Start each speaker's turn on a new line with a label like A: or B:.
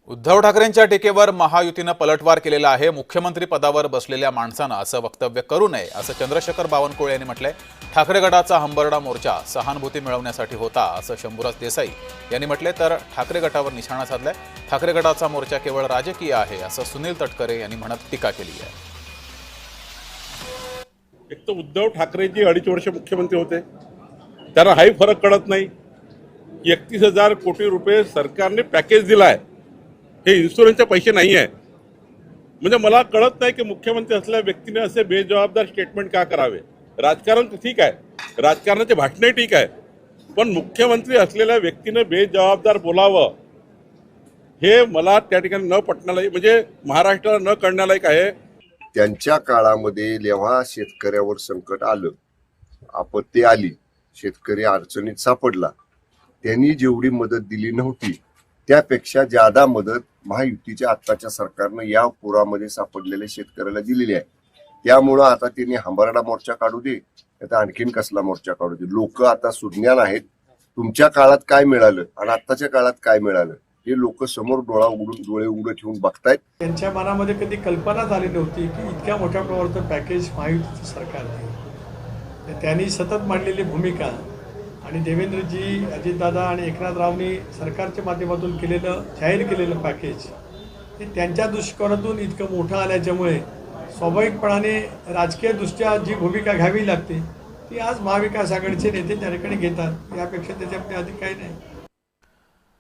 A: उद्धव ठाकरेंच्या टीकेवर महायुतीनं पलटवार केलेला आहे। मुख्यमंत्री पदावर बसलेल्या माणसानं असं वक्तव्य करू नये असं चंद्रशेखर बावनकुळे यांनी म्हटलंय। ठाकरे गटाचा हंबरडा मोर्चा सहानुभूती मिळवण्यासाठी होता असं शंभूराज देसाई यांनी म्हटले, तर ठाकरे गटावर निशाणा साधलाय। ठाकरे गटाचा मोर्चा केवळ राजकीय आहे असं सुनील तटकरे यांनी म्हणत टीका केली आहे।
B: एक तर उद्धव ठाकरेजी 2.5 वर्ष मुख्यमंत्री होते, त्यांना हाही फरक कळत नाही। 31,000 कोटी रुपये सरकारने पॅकेज दिलाय, हे इन्शुरन्सचे पैसे नाही आहे। म्हणजे मला कळत नाही की मुख्यमंत्री असलेल्या व्यक्तीने असे बेजबाबदार स्टेटमेंट का करावे। राजकारण ठीक आहे, राजकारणाचे भाषणही ठीक आहे, पण मुख्यमंत्री असलेल्या व्यक्तीने बेजबाबदार बोलावं हे मला त्या ठिकाणी न पटणालायक, म्हणजे महाराष्ट्राला न कळण्यालायक आहे।
C: त्यांच्या काळामध्ये जेव्हा शेतकऱ्यावर संकट आलं, आपत्ती आली, शेतकरी अडचणीत सापडला, त्यांनी जेवढी मदत दिली नव्हती त्यापेक्षा ज्यादा मदत महायुतीच्या आत्ताच्या सरकारनं या पुरामध्ये सापडलेल्या शेतकऱ्याला दिलेली आहे। त्यामुळं आता त्यांनी हंबरडा मोर्चा काढू दे, आता आणखीन कसला मोर्चा काढू दे, लोक आता सुज्ञान आहेत। तुमच्या काळात काय मिळालं आणि आत्ताच्या काळात काय मिळालं हे लोक समोर डोळे उघडे ठेवून बघतायत।
D: त्यांच्या मनामध्ये कधी कल्पना झाली नव्हती की इतक्या मोठ्या प्रमाणाचं पॅकेज महायुतीचं सरकार आहे। त्यांनी सतत मांडलेली भूमिका आणि देवेंद्रजी, अजितदादा आणि एकनाथरावनी सरकारच्या माध्यमातून जाहीर केलेलं पॅकेज हे त्यांच्या दृष्टिकोनातून इतकं मोठं आल्याच्यामुळे स्वाभाविकपणाने राजकीयदृष्ट्या जी भूमिका घ्यावी लागते ती आज महाविकास आघाडीचे नेते त्या ठिकाणी घेतात। यापेक्षा त्याच्यामध्ये अधिक काही नाही।